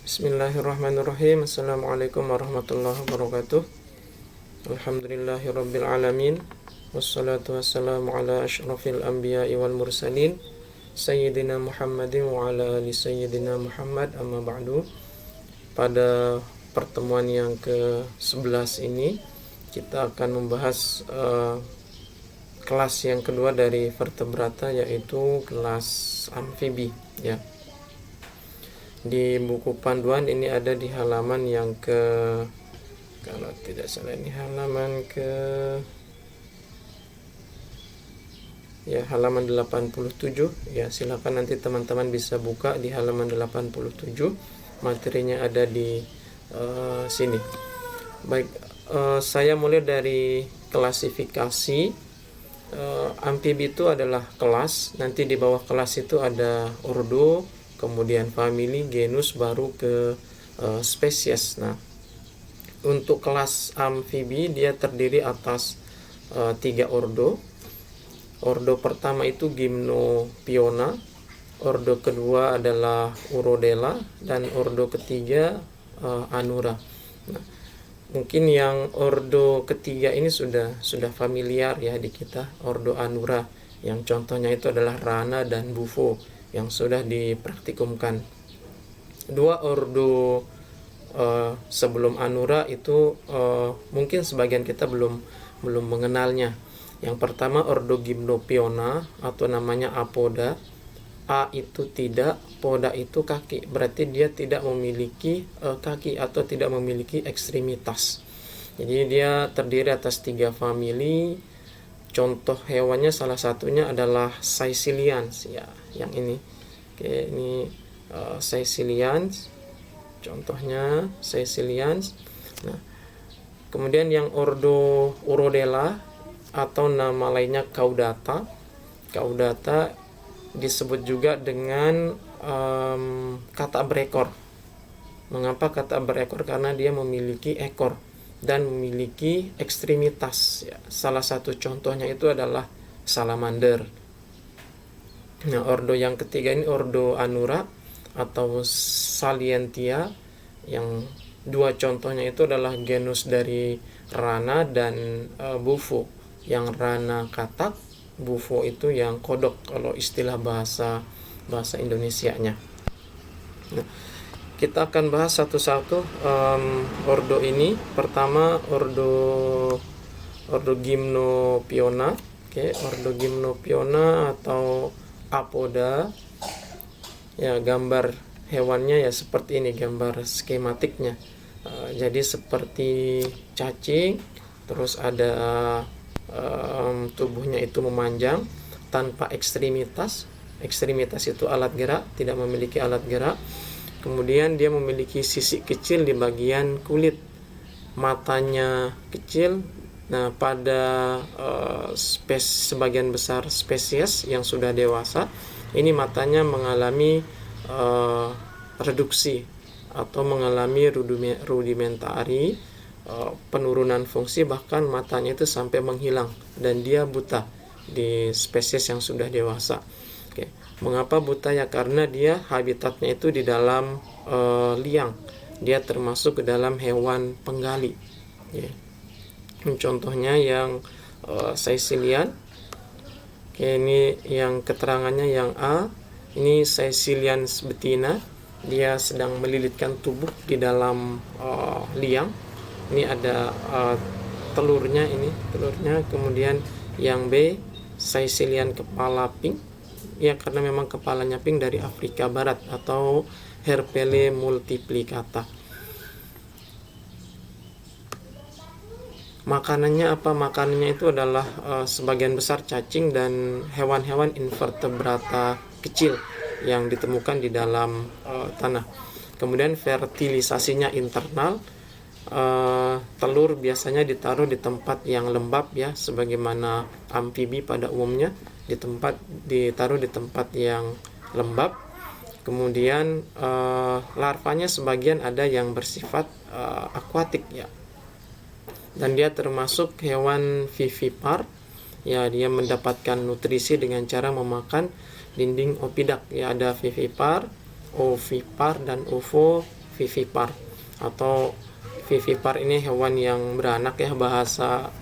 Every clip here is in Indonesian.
Bismillahirrahmanirrahim. Assalamualaikum warahmatullahi wabarakatuh. Alhamdulillahirabbil alamin. Wassalatu wassalamu ala asyrafil anbiya'i wal mursalin Sayyidina Muhammadin wa ala ali Sayyidina Muhammad, amma ba'du. Pada pertemuan yang ke-11 ini kita akan membahas kelas yang kedua dari vertebrata, yaitu kelas amfibi ya. Di buku panduan ini ada di halaman yang kalau tidak salah ini halaman halaman 87 ya. Silakan nanti teman-teman bisa buka di halaman 87. Materinya ada di sini. Baik, saya mulai dari klasifikasi. Amfibi itu adalah kelas. Nanti di bawah kelas itu ada ordo, kemudian famili, genus, baru ke spesies. Nah, untuk kelas amfibi dia terdiri atas 3 ordo. Ordo pertama itu Gymnophiona, ordo kedua adalah Urodela, dan ordo ketiga Anura. Nah, mungkin yang ordo ketiga ini sudah familiar ya di kita, ordo Anura, yang contohnya itu adalah Rana dan Bufo yang sudah dipraktikumkan. Dua ordo sebelum Anura itu mungkin sebagian kita belum mengenalnya. Yang pertama ordo Gymnophiona atau namanya Apoda. A itu tidak, poda itu kaki. Berarti dia tidak memiliki kaki atau tidak memiliki ekstremitas. Jadi dia terdiri atas 3 famili. Contoh hewannya salah satunya adalah Caecilians ya, yang ini. Oke, ini Caecilians. Contohnya Caecilians. Nah, kemudian yang ordo Urodela atau nama lainnya Caudata. Caudata disebut juga dengan kata berekor. Mengapa kata berekor? Karena dia memiliki ekor dan memiliki ekstremitas ya. Salah satu contohnya itu adalah salamander. Nah, ordo yang ketiga ini ordo Anura atau Salientia, yang 2 contohnya itu adalah genus dari Rana dan Bufo. Yang Rana katak, Bufo itu yang kodok kalau istilah bahasa Indonesianya. Nah, kita akan bahas satu-satu ordo ini. Pertama ordo Gymnophiona. Oke, ordo Gymnophiona atau Apoda. Ya, gambar hewannya ya seperti ini, gambar skematiknya. Jadi seperti cacing, terus ada tubuhnya itu memanjang tanpa ekstremitas. Ekstremitas itu alat gerak, tidak memiliki alat gerak. Kemudian dia memiliki sisik kecil di bagian kulit, matanya kecil. Nah, pada sebagian besar spesies yang sudah dewasa, ini matanya mengalami reduksi atau mengalami rudimentari, penurunan fungsi, bahkan matanya itu sampai menghilang dan dia buta di spesies yang sudah dewasa. Oke. Mengapa buta? Ya karena dia habitatnya itu di dalam liang. Dia termasuk ke dalam hewan penggali ya. Contohnya yang Caecilian. Oke, ini yang keterangannya yang A. Ini Caecilians betina. Dia sedang melilitkan tubuh di dalam liang. Ini ada telurnya. Kemudian yang B, Caecilian kepala pink. Ya, karena memang kepalanya pink, dari Afrika Barat, atau Herpele multiplicata. Makanannya apa? Makanannya itu adalah sebagian besar cacing dan hewan-hewan invertebrata kecil yang ditemukan di dalam tanah. Kemudian fertilisasinya internal. Telur biasanya ditaruh di tempat yang lembab ya, sebagaimana amfibi pada umumnya ditaruh di tempat yang lembab. Kemudian larvanya sebagian ada yang bersifat akuatik ya, dan dia termasuk hewan vivipar ya. Dia mendapatkan nutrisi dengan cara memakan dinding opidak ya. Ada vivipar, ovipar, dan vivipar. Atau vivipar ini hewan yang beranak ya, bahasa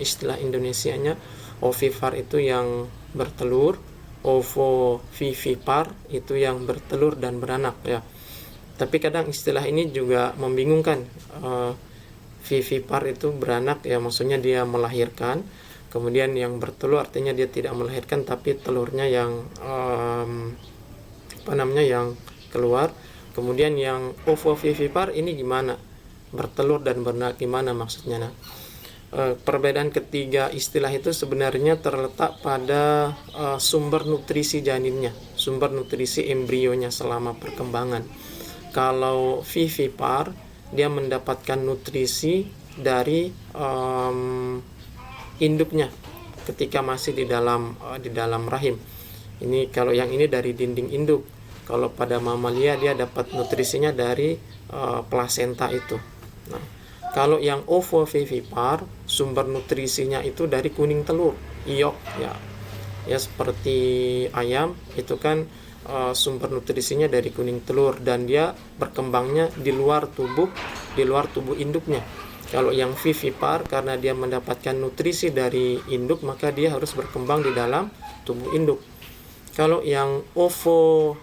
istilah Indonesianya ovipar itu yang bertelur, ovovivipar itu yang bertelur dan beranak ya. Tapi kadang istilah ini juga membingungkan. Vivipar itu beranak ya, maksudnya dia melahirkan. Kemudian yang bertelur artinya dia tidak melahirkan tapi telurnya yang yang keluar. Kemudian yang ovovivipar ini gimana? Bertelur dan beranak gimana maksudnya? Nah, perbedaan ketiga istilah itu sebenarnya terletak pada sumber nutrisi janinnya, sumber nutrisi embrionya selama perkembangan. Kalau vivipar dia mendapatkan nutrisi dari induknya ketika masih di dalam rahim. Ini kalau yang ini dari dinding induk. Kalau pada mamalia dia dapat nutrisinya dari plasenta itu. Nah, kalau yang ovovivipar sumber nutrisinya itu dari kuning telur, iok ya. Ya seperti ayam itu kan sumber nutrisinya dari kuning telur dan dia berkembangnya di luar tubuh induknya. Kalau yang vivipar karena dia mendapatkan nutrisi dari induk maka dia harus berkembang di dalam tubuh induk. Kalau yang ovovivipar,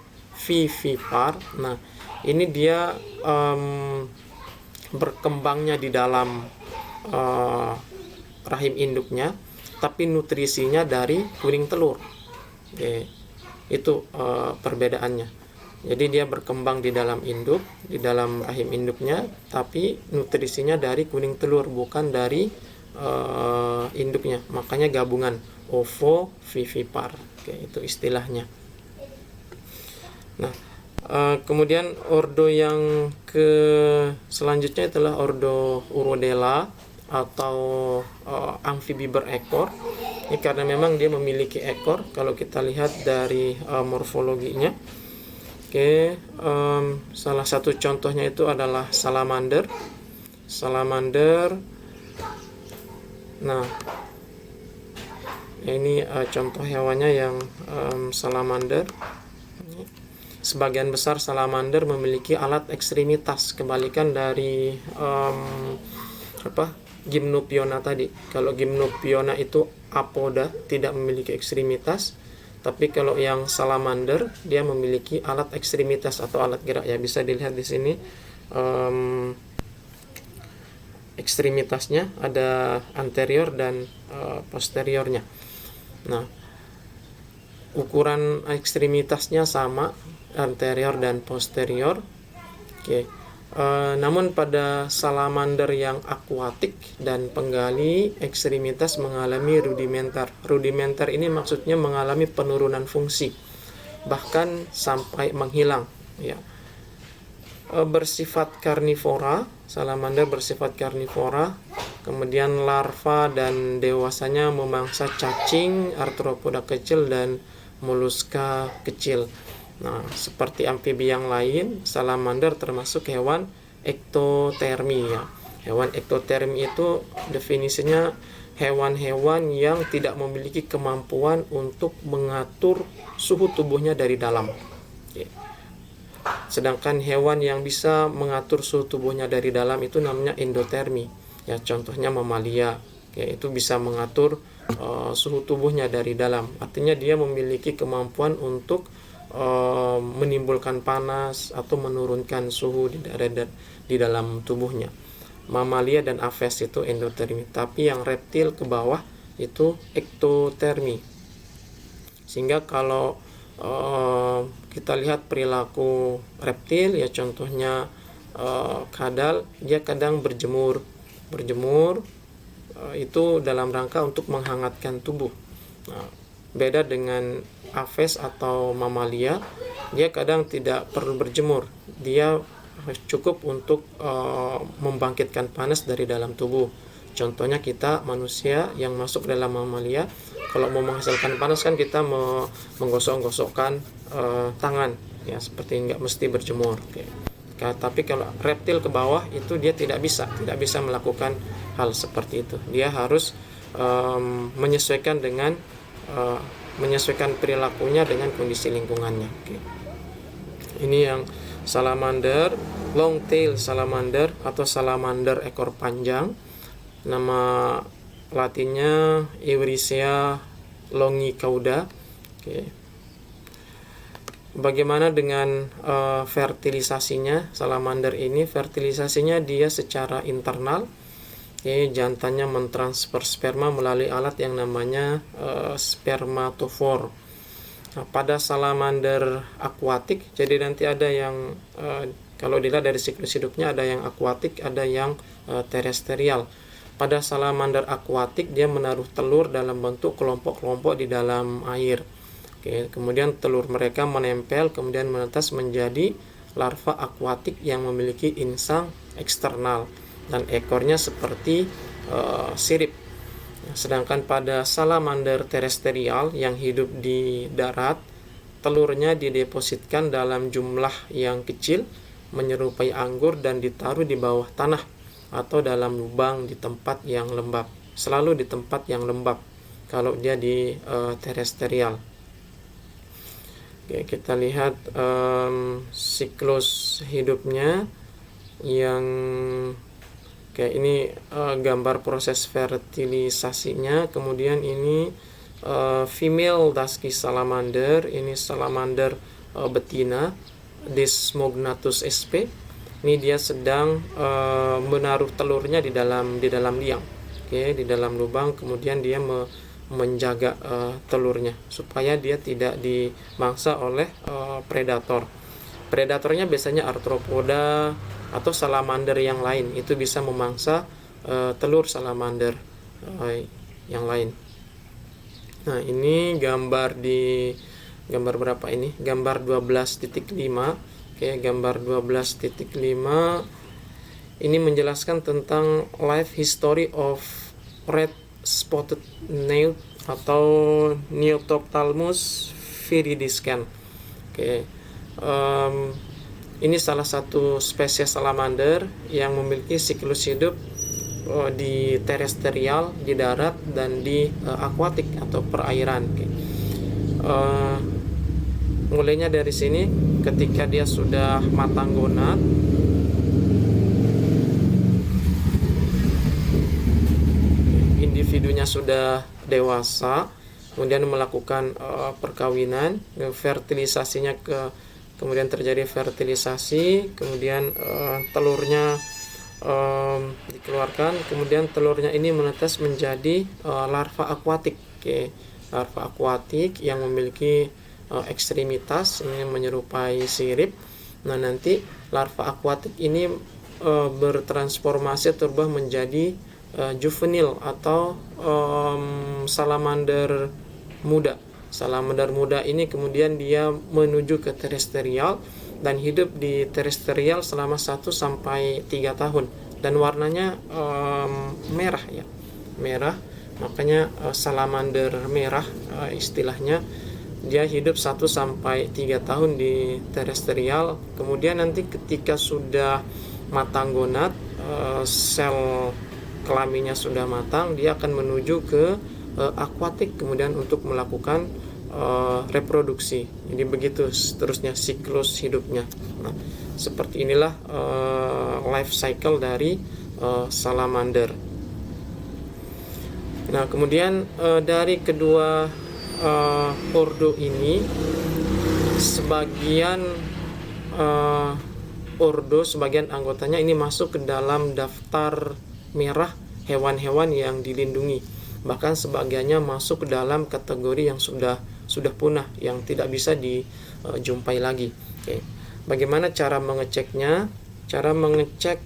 nah ini dia berkembangnya di dalam rahim induknya, tapi nutrisinya dari kuning telur. Oke, itu perbedaannya. Jadi dia berkembang di dalam induk, di dalam rahim induknya, tapi nutrisinya dari kuning telur, bukan dari induknya. Makanya gabungan ovovivipar. Oke, itu istilahnya. Nah, kemudian ordo yang selanjutnya adalah ordo Urodela atau amfibi berekor. Ini karena memang dia memiliki ekor kalau kita lihat dari morfologinya. Oke, salah satu contohnya itu adalah salamander. Nah, ini contoh hewannya yang salamander. Sebagian besar salamander memiliki alat ekstremitas, kebalikan dari Gymnophiona tadi. Kalau Gymnophiona itu apoda, tidak memiliki ekstremitas, tapi kalau yang salamander dia memiliki alat ekstremitas atau alat gerak ya. Bisa dilihat di sini ekstremitasnya ada anterior dan posteriornya. Nah, ukuran ekstremitasnya sama, anterior dan posterior. Oke. Namun pada salamander yang akuatik dan penggali, ekstremitas mengalami rudimenter. Rudimenter ini maksudnya mengalami penurunan fungsi, bahkan sampai menghilang. Ya. Bersifat karnivora, salamander bersifat karnivora. Kemudian larva dan dewasanya memangsa cacing, arthropoda kecil dan moluska kecil. Nah, seperti amfibi yang lain, salamander termasuk hewan ektotermi ya. Hewan ektotermi itu definisinya hewan-hewan yang tidak memiliki kemampuan untuk mengatur suhu tubuhnya dari dalam. Oke. Sedangkan hewan yang bisa mengatur suhu tubuhnya dari dalam itu namanya endotermi. Ya, contohnya mamalia, yaitu bisa mengatur suhu tubuhnya dari dalam. Artinya dia memiliki kemampuan untuk menimbulkan panas atau menurunkan suhu di dalam tubuhnya. Mamalia dan aves itu endotermi, tapi yang reptil ke bawah itu ektotermi. Sehingga kalau kita lihat perilaku reptil ya, contohnya kadal, dia kadang berjemur itu dalam rangka untuk menghangatkan tubuh. Nah, beda dengan aves atau mamalia, dia kadang tidak perlu berjemur, dia cukup untuk membangkitkan panas dari dalam tubuh. Contohnya kita manusia yang masuk dalam mamalia, kalau mau menghasilkan panas kan kita menggosok-gosokkan tangan ya, seperti nggak mesti berjemur. Oke. Tapi kalau reptil ke bawah itu dia tidak bisa melakukan hal seperti itu. Dia harus menyesuaikan perilakunya dengan kondisi lingkungannya. Oke. Ini yang salamander, long tail salamander atau salamander ekor panjang. Nama latinnya Eurysea longicauda. Oke. Bagaimana dengan fertilisasinya? Salamander ini fertilisasinya dia secara internal. Oke, jantannya mentransfer sperma melalui alat yang namanya spermatofor. Nah, pada salamander akuatik, jadi nanti ada yang kalau dilihat dari siklus hidupnya ada yang akuatik, ada yang terestrial. Pada salamander akuatik dia menaruh telur dalam bentuk kelompok-kelompok di dalam air. Oke, kemudian telur mereka menempel kemudian menetas menjadi larva akuatik yang memiliki insang eksternal dan ekornya seperti sirip. Sedangkan pada salamander terestrial yang hidup di darat, telurnya didepositkan dalam jumlah yang kecil menyerupai anggur dan ditaruh di bawah tanah atau dalam lubang di tempat yang lembab. Selalu di tempat yang lembab kalau dia di terestrial. Oke, kita lihat siklus hidupnya yang kayak ini gambar proses fertilisasinya. Kemudian ini female dusky salamander, ini salamander betina Desmognathus sp. Ini dia sedang menaruh telurnya di dalam liang. Oke, di dalam lubang, kemudian dia menjaga telurnya supaya dia tidak dimangsa oleh predator. Predatornya biasanya arthropoda atau salamander yang lain, itu bisa memangsa telur salamander yang lain. Nah, ini gambar berapa ini? Gambar 12.5. Oke, gambar 12.5 ini menjelaskan tentang life history of red spotted newt atau Neotophthalmus viridiscens. Oke. Ini salah satu spesies salamander yang memiliki siklus hidup di terestrial, di darat, dan di akuatik atau perairan. Mulainya dari sini, ketika dia sudah matang gonad, individunya sudah dewasa, kemudian melakukan perkawinan, fertilisasinya kemudian terjadi fertilisasi, kemudian telurnya dikeluarkan, kemudian telurnya ini menetas menjadi larva akuatik. Oke, larva akuatik yang memiliki ekstremitas ini menyerupai sirip. Nah, nanti larva akuatik ini bertransformasi atau berubah menjadi juvenil atau salamander muda. Salamander muda ini kemudian dia menuju ke terestrial dan hidup di terestrial selama 1 sampai 3 tahun dan warnanya merah ya. Merah, makanya salamander merah istilahnya. Dia hidup 1 sampai 3 tahun di terestrial. Kemudian nanti ketika sudah matang gonad, sel kelaminnya sudah matang, dia akan menuju ke akuatik kemudian untuk melakukan reproduksi. Jadi begitu seterusnya siklus hidupnya. Nah, seperti inilah life cycle dari salamander. Nah, kemudian dari kedua ordo ini, sebagian ordo, sebagian anggotanya ini masuk ke dalam daftar merah hewan-hewan yang dilindungi. Bahkan sebagiannya masuk ke dalam kategori yang sudah punah, yang tidak bisa dijumpai lagi. Oke. Bagaimana cara mengeceknya? Cara mengecek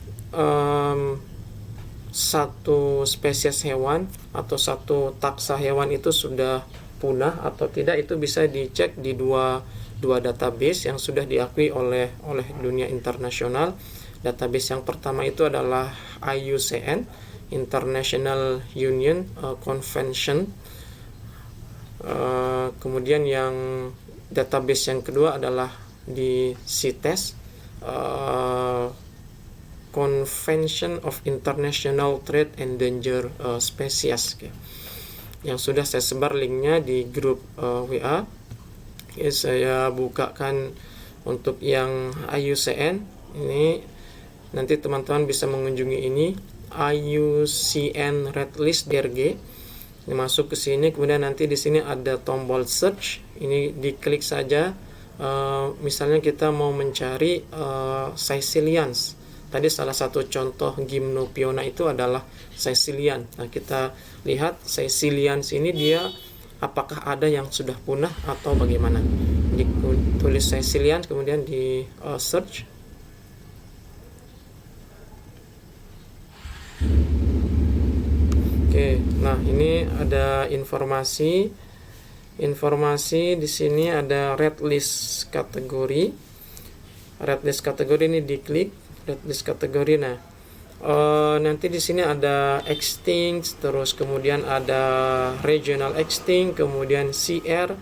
satu spesies hewan atau satu taksa hewan itu sudah punah atau tidak, itu bisa dicek di dua database yang sudah diakui oleh dunia internasional. Database yang pertama itu adalah IUCN, International Union Convention. Kemudian yang database yang kedua adalah di CITES, Convention of International Trade Endangered Species, yang sudah saya sebar linknya di grup WA. Saya bukakan Untuk yang IUCN ini nanti teman-teman bisa mengunjungi ini IUCN Red List DRG. Ini masuk ke sini, kemudian nanti di sini ada tombol search. Ini diklik saja. Misalnya kita mau mencari Caecilians. Tadi salah satu contoh Gymnophiona itu adalah Caecilian. Nah, kita lihat Caecilians ini dia apakah ada yang sudah punah atau bagaimana. Ditulis Caecilians, kemudian di search. Oke, nah ini ada informasi di sini ada red list kategori. Red list kategori ini diklik red list kategori. Nah, nanti di sini ada extinct, terus kemudian ada regional extinct, kemudian CR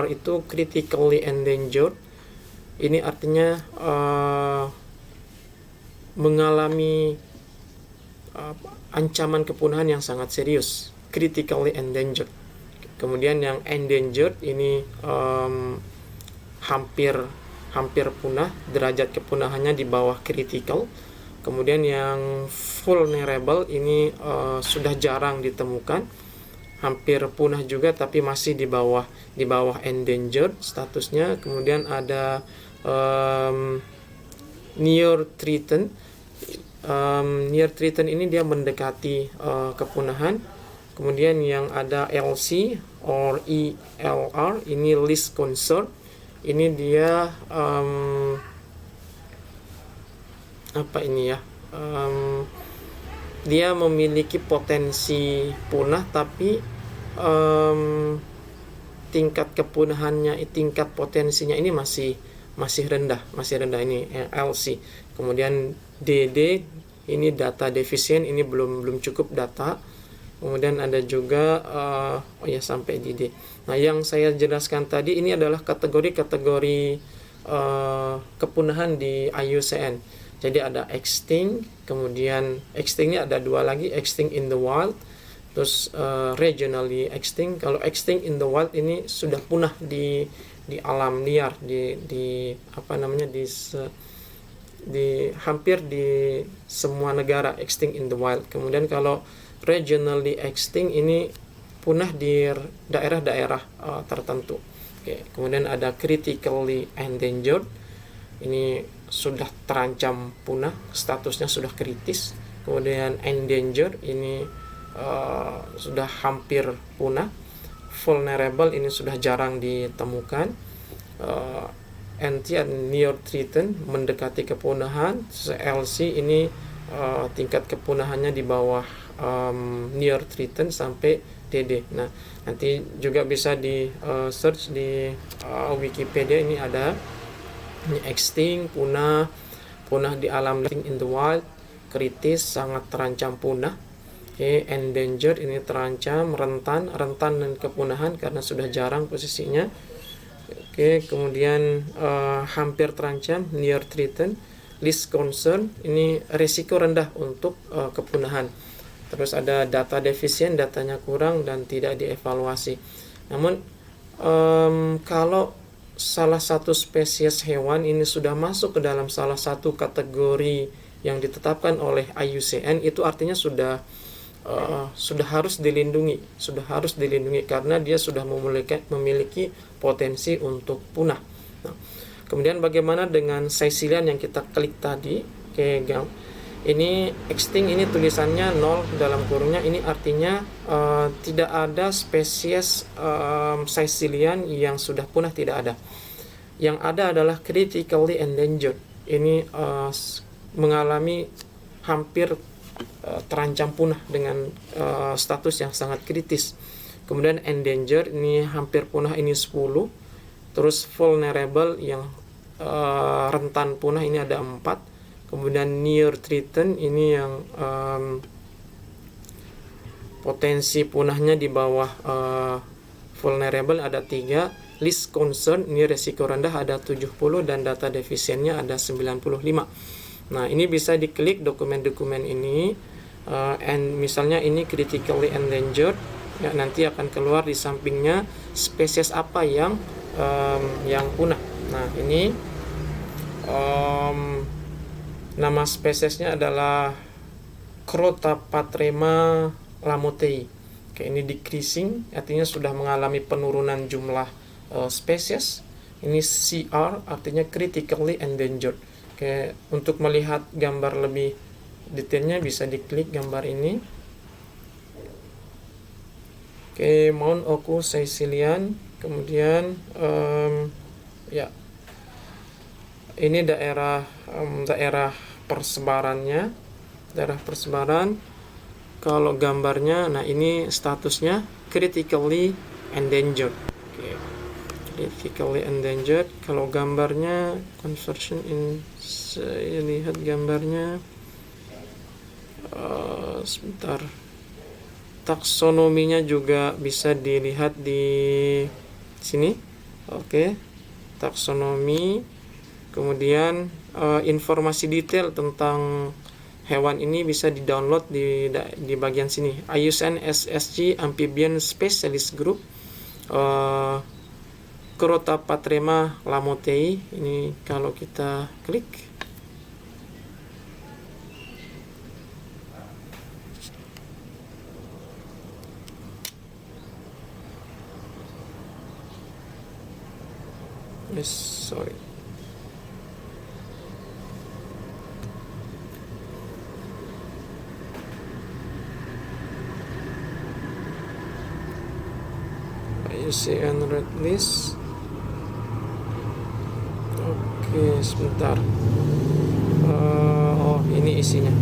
itu critically endangered. Ini artinya mengalami ancaman kepunahan yang sangat serius, critically endangered. Kemudian yang endangered ini hampir punah, derajat kepunahannya di bawah critical. Kemudian yang vulnerable ini sudah jarang ditemukan, hampir punah juga tapi masih di bawah endangered statusnya. Kemudian ada near threatened. Near threatened ini dia mendekati kepunahan. Kemudian yang ada LC or ELR ini least concern. Ini dia dia memiliki potensi punah tapi tingkat kepunahannya, tingkat potensinya ini masih rendah ini LC. Kemudian DD ini data deficient, ini belum cukup data. Kemudian ada juga sampai DD. Nah, yang saya jelaskan tadi ini adalah kategori-kategori kepunahan di IUCN. Jadi ada extinct, kemudian extinctnya ada dua lagi, extinct in the wild, terus regionally extinct. Kalau extinct in the wild ini sudah punah di alam liar, di hampir di semua negara, extinct in the wild. Kemudian kalau regionally extinct ini punah di daerah-daerah tertentu. Oke, kemudian ada critically endangered. Ini sudah terancam punah, statusnya sudah kritis. Kemudian endangered ini sudah hampir punah. Vulnerable ini sudah jarang ditemukan. Near threatened mendekati kepunahan. LC ini tingkat kepunahannya di bawah near threatened sampai DD. Nah, nanti juga bisa di search di Wikipedia. Ini ada extinct, punah di alam, in the wild, kritis, sangat terancam punah. Oke, endangered ini terancam, rentan dan kepunahan karena sudah jarang posisinya. Oke, kemudian hampir terancam, near threatened, least concern, ini risiko rendah untuk kepunahan. Terus ada data deficient, datanya kurang dan tidak dievaluasi. Namun kalau salah satu spesies hewan ini sudah masuk ke dalam salah satu kategori yang ditetapkan oleh IUCN, itu artinya sudah harus dilindungi karena dia sudah memiliki potensi untuk punah. Nah, kemudian bagaimana dengan Caecilian yang kita klik tadi? Oke, ini extinct, ini tulisannya 0 dalam kurungnya, ini artinya tidak ada spesies Caecilian yang sudah punah, tidak ada. Yang ada adalah critically endangered. Ini mengalami hampir terancam punah dengan status yang sangat kritis. Kemudian endangered ini hampir punah, ini 10. Terus vulnerable yang rentan punah ini ada 4. Kemudian near threatened ini yang potensi punahnya di bawah vulnerable ada 3. Least concern ini resiko rendah ada 70 dan data defisiennya ada 95. Nah, ini bisa diklik dokumen-dokumen ini misalnya ini critically endangered, ya, nanti akan keluar di sampingnya spesies apa yang punah. Nah, ini nama spesiesnya adalah Crotapatrema lamotei. Oke, ini decreasing, artinya sudah mengalami penurunan jumlah spesies. Ini CR, artinya critically endangered. Oke, untuk melihat gambar lebih detailnya bisa diklik gambar ini. Oke, Mount Oku Sicilian. Kemudian ya, ini daerah persebarannya, daerah persebaran. Kalau gambarnya, nah ini statusnya critically endangered. Oke, critically endangered. Kalau gambarnya conversion in, saya lihat gambarnya sebentar. Taksonominya juga bisa dilihat di sini. Oke, taksonomi. Kemudian informasi detail tentang hewan ini bisa di-download di bagian sini. IUCN SSG Amphibian Specialist Group, Crotapatrema lamotei. Ini kalau kita klik, sorry. IUCN Red List. Oke, sebentar. Oh, ini isinya.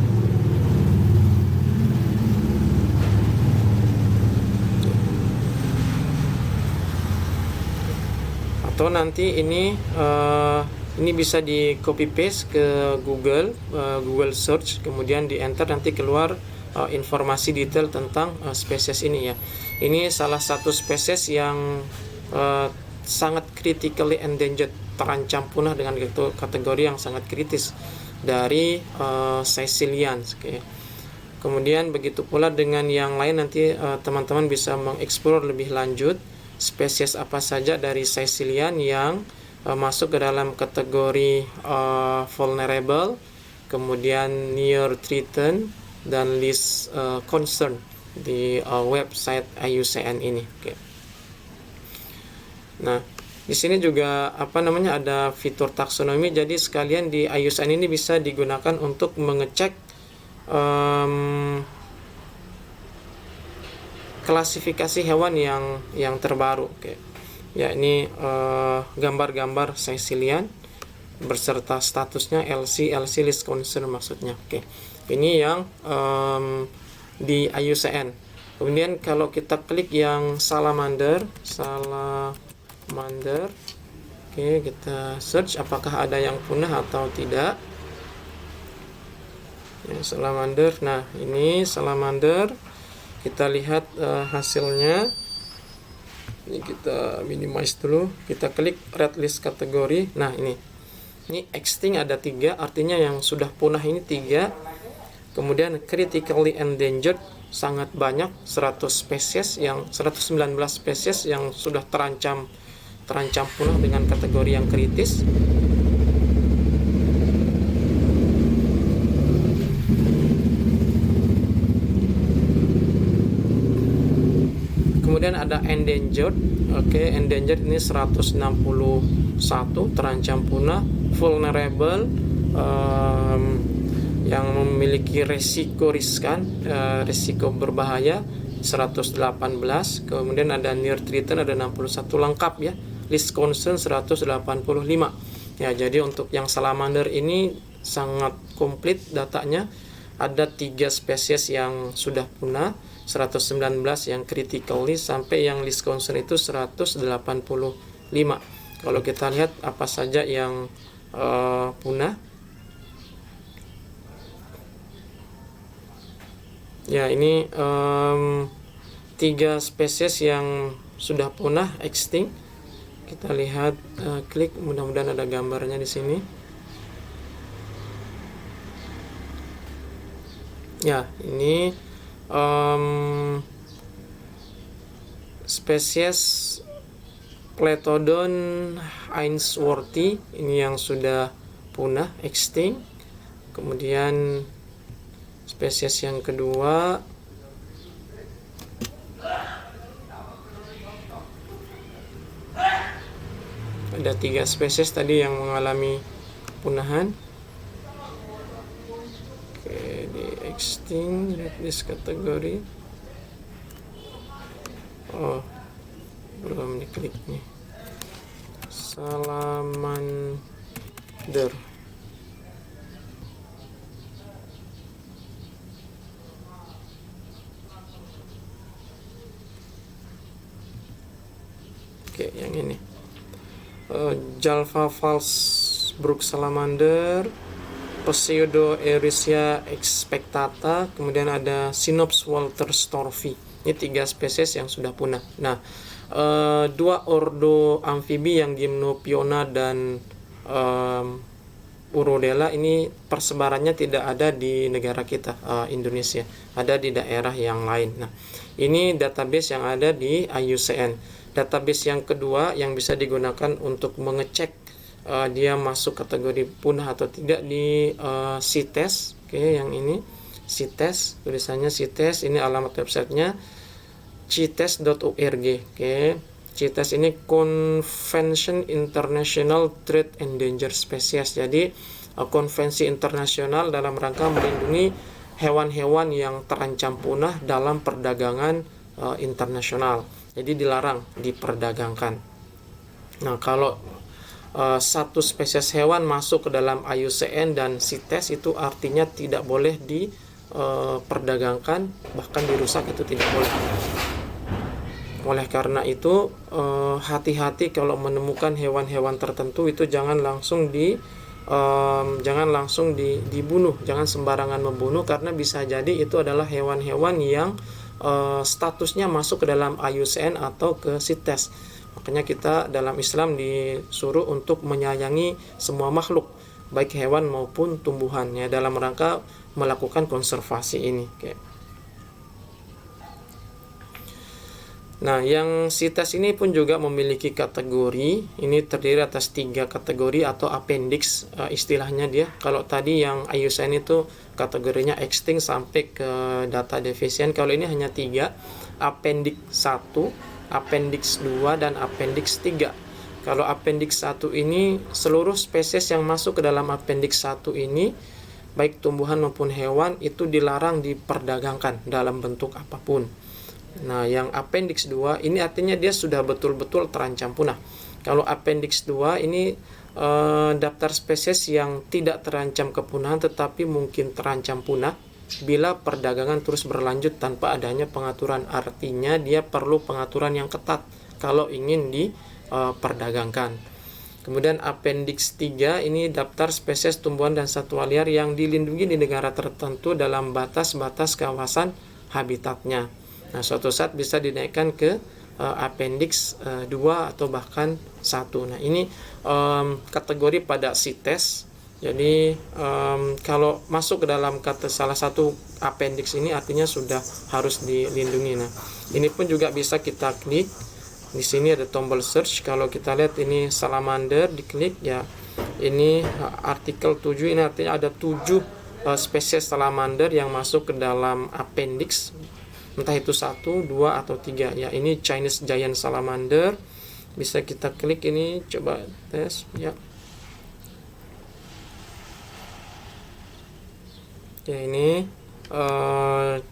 Atau nanti ini bisa di copy paste ke Google, Google search, kemudian di enter, nanti keluar informasi detail tentang spesies ini ya. Ini salah satu spesies yang sangat critically endangered, terancam punah dengan kategori yang sangat kritis dari Sicilian. Okay. Kemudian begitu pula dengan yang lain, nanti teman-teman bisa mengeksplor lebih lanjut spesies apa saja dari Sicilian yang masuk ke dalam kategori vulnerable, kemudian near threatened, dan list concern di website IUCN ini. Oke. Nah, di sini juga ada fitur taksonomi. Jadi sekalian di IUCN ini bisa digunakan untuk mengecek klasifikasi hewan yang terbaru. Oke. Ya, ini gambar-gambar Sicilian berserta statusnya LC list concern maksudnya. Oke. Ini yang di IUCN. Kemudian kalau kita klik yang salamander. Oke, kita search apakah ada yang punah atau tidak. Ya, salamander. Nah, ini salamander. Kita lihat hasilnya. Ini kita minimize dulu. Kita klik red list kategori. Nah, ini extinct ada 3, artinya yang sudah punah ini 3. Kemudian critically endangered sangat banyak, 119 spesies yang sudah terancam punah dengan kategori yang kritis. Kemudian ada endangered. Oke, endangered ini 161 terancam punah. Vulnerable yang memiliki resiko riskan, resiko berbahaya 118. Kemudian ada near threatened ada 61, lengkap ya. List concern 185. Ya, jadi untuk yang salamander ini sangat komplit datanya. Ada 3 spesies yang sudah punah, 119 yang critically, sampai yang list concern itu 185. Kalau kita lihat apa saja yang punah. Ya, ini 3 spesies yang sudah punah, extinct. Kita lihat, klik, mudah-mudahan ada gambarnya di sini. Ya, ini spesies Plethodon ainsworthi ini yang sudah punah, extinct. Kemudian spesies yang kedua ada 3 spesies tadi yang mengalami kepunahan. Oke, di extinct, this kategori. Oh, belum diklik nih. Salamander. Oke, yang ini. Jalva false brook salamander, Pseudoerysia expectata, kemudian ada Synops walterstorfi. Ini 3 spesies yang sudah punah. Nah, 2 ordo amfibi yang Gymnophiona dan Urodela ini persebarannya tidak ada di negara kita, Indonesia, ada di daerah yang lain. Nah, ini database yang ada di IUCN. Database yang kedua yang bisa digunakan untuk mengecek dia masuk kategori punah atau tidak di CITES. Oke, yang ini CITES, tulisannya CITES, ini alamat websitenya cites.org. Oke, CITES ini Convention International Trade Endangered Species. Jadi konvensi internasional dalam rangka melindungi hewan-hewan yang terancam punah dalam perdagangan internasional. Jadi dilarang diperdagangkan. Nah, kalau satu spesies hewan masuk ke dalam IUCN dan CITES itu artinya tidak boleh diperdagangkan, bahkan dirusak itu tidak boleh. Oleh karena itu hati-hati kalau menemukan hewan-hewan tertentu itu jangan langsung dibunuh, jangan sembarangan membunuh, karena bisa jadi itu adalah hewan-hewan yang statusnya masuk ke dalam IUCN atau ke CITES. Makanya kita dalam Islam disuruh untuk menyayangi semua makhluk, baik hewan maupun tumbuhan, ya, dalam rangka melakukan konservasi ini. Oke. Nah, yang CITES ini pun juga memiliki kategori. Ini terdiri atas 3 kategori atau appendix, istilahnya dia. Kalau tadi yang IUCN itu kategorinya extinct sampai ke data deficient. Kalau ini hanya 3, appendix 1, appendix 2, dan appendix 3. Kalau appendix 1 ini seluruh spesies yang masuk ke dalam appendix 1 ini, baik tumbuhan maupun hewan, itu dilarang diperdagangkan dalam bentuk apapun. Nah, yang appendix 2 ini artinya dia sudah betul-betul terancam punah. Kalau appendix 2 ini daftar spesies yang tidak terancam kepunahan tetapi mungkin terancam punah bila perdagangan terus berlanjut tanpa adanya pengaturan. Artinya dia perlu pengaturan yang ketat kalau ingin diperdagangkan. Kemudian appendix 3 ini daftar spesies tumbuhan dan satwa liar yang dilindungi di negara tertentu dalam batas-batas kawasan habitatnya. Nah, suatu saat bisa dinaikkan ke appendix 2 atau bahkan 1. Nah, ini kategori pada CITES. Jadi kalau masuk ke dalam salah satu appendix ini artinya sudah harus dilindungi. Nah, ini pun juga bisa kita klik. Di sini ada tombol search. Kalau kita lihat ini salamander, diklik ya. Ini artikel 7, ini artinya ada 7 spesies salamander yang masuk ke dalam appendix. Entah itu 1, 2, atau 3. Ya, ini Chinese Giant Salamander. Bisa kita klik ini, coba tes ya. Ya, ini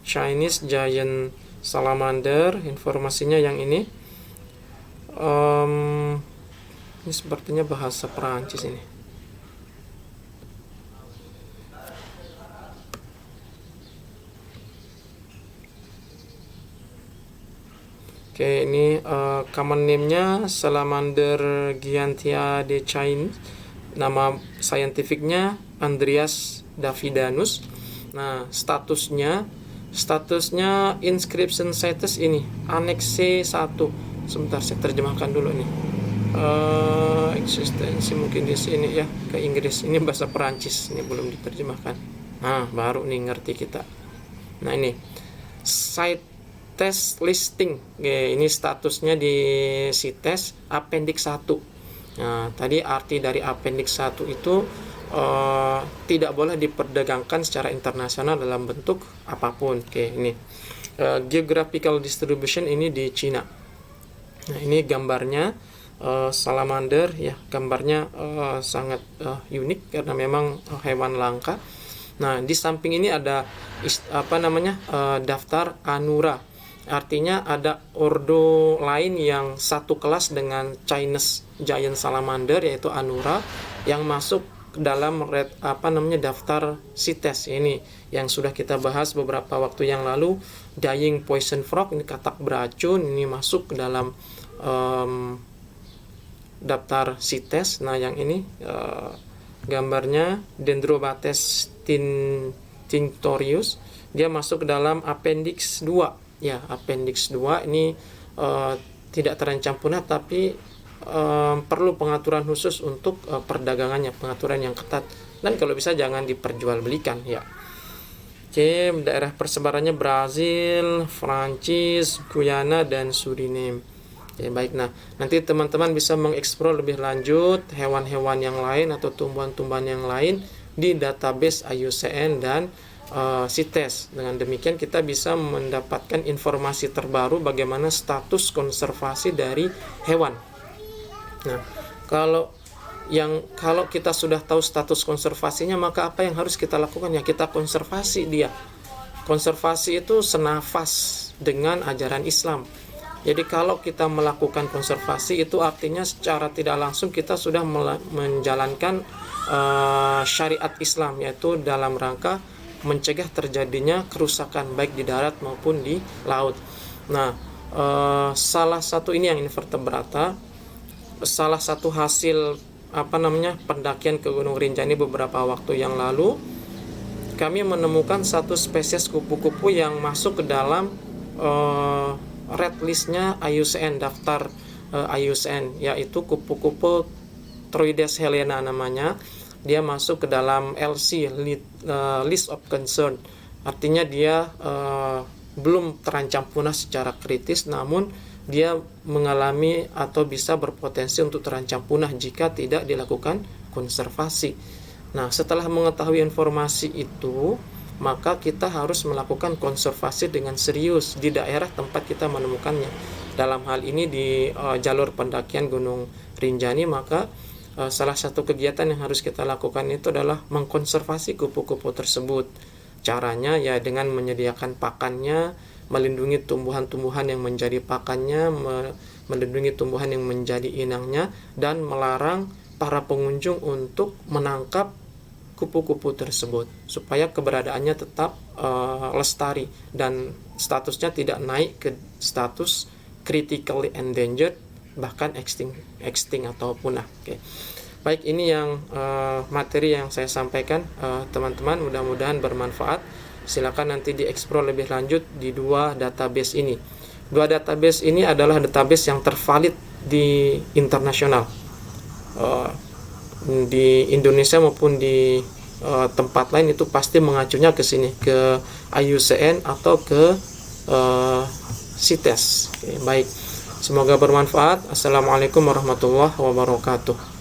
Chinese Giant Salamander. Informasinya yang ini. Ini sepertinya bahasa Perancis ini. Oke, ini common name-nya Salamander giantiae. Nama scientific-nya Andreas davidanus. Nah, statusnya inscription status ini Annex C1. Sebentar, saya terjemahkan dulu nih. Eksistensi mungkin di sini ya, ke Inggris. Ini bahasa Perancis, ini belum diterjemahkan. Nah, baru nih ngerti kita. Nah, ini site test listing. Oke, ini statusnya di CITES appendix 1. Nah, tadi arti dari appendix 1 itu tidak boleh diperdagangkan secara internasional dalam bentuk apapun. Oke, ini geographical distribution ini di Cina. Nah, ini gambarnya salamander ya, gambarnya sangat unik karena memang hewan langka. Nah, di samping ini ada daftar Anura. Artinya ada ordo lain yang satu kelas dengan Chinese giant salamander yaitu Anura yang masuk dalam daftar CITES ini yang sudah kita bahas beberapa waktu yang lalu. Dying poison frog, ini katak beracun, ini masuk ke dalam daftar CITES. Nah, yang ini gambarnya Dendrobates tinctorius, dia masuk ke dalam appendix 2 ya. Appendix 2 ini tidak terancam punah tapi perlu pengaturan khusus untuk perdagangannya, pengaturan yang ketat, dan kalau bisa jangan diperjualbelikan ya. Oke, daerah persebarannya Brazil, Prancis, Guyana, dan Suriname. Oke, baik. Nah, nanti teman-teman bisa mengeksplor lebih lanjut hewan-hewan yang lain atau tumbuhan-tumbuhan yang lain di database IUCN dan CITES. Dengan demikian kita bisa mendapatkan informasi terbaru bagaimana status konservasi dari hewan. Nah, kalau kita sudah tahu status konservasinya, maka apa yang harus kita lakukan? Ya, kita konservasi dia. Konservasi itu senafas dengan ajaran Islam. Jadi kalau kita melakukan konservasi itu artinya secara tidak langsung kita sudah menjalankan syariat Islam, yaitu dalam rangka mencegah terjadinya kerusakan baik di darat maupun di laut. Nah, salah satu ini yang invertebrata. Salah satu hasil pendakian ke Gunung Rinjani beberapa waktu yang lalu, kami menemukan satu spesies kupu-kupu yang masuk ke dalam red listnya IUCN, daftar IUCN, yaitu kupu-kupu Troides helena namanya. Dia masuk ke dalam LC, list of concern. Artinya dia belum terancam punah secara kritis, namun dia mengalami atau bisa berpotensi untuk terancam punah jika tidak dilakukan konservasi. Nah, setelah mengetahui informasi itu, maka kita harus melakukan konservasi dengan serius di daerah tempat kita menemukannya. Dalam hal ini di jalur pendakian Gunung Rinjani, maka salah satu kegiatan yang harus kita lakukan itu adalah mengkonservasi kupu-kupu tersebut. Caranya ya dengan menyediakan pakannya, melindungi tumbuhan-tumbuhan yang menjadi pakannya, melindungi tumbuhan yang menjadi inangnya, dan melarang para pengunjung untuk menangkap kupu-kupu tersebut supaya keberadaannya tetap lestari dan statusnya tidak naik ke status critically endangered, bahkan extinct atau punah. Oke. Baik, ini yang materi yang saya sampaikan, teman-teman, mudah-mudahan bermanfaat. Silakan nanti dieksplor lebih lanjut di dua database ini. Dua database ini adalah database yang tervalid di internasional, di Indonesia maupun di tempat lain itu pasti mengacunya ke sini, ke IUCN atau ke CITES. Oke, baik, semoga bermanfaat. Assalamualaikum warahmatullahi wabarakatuh.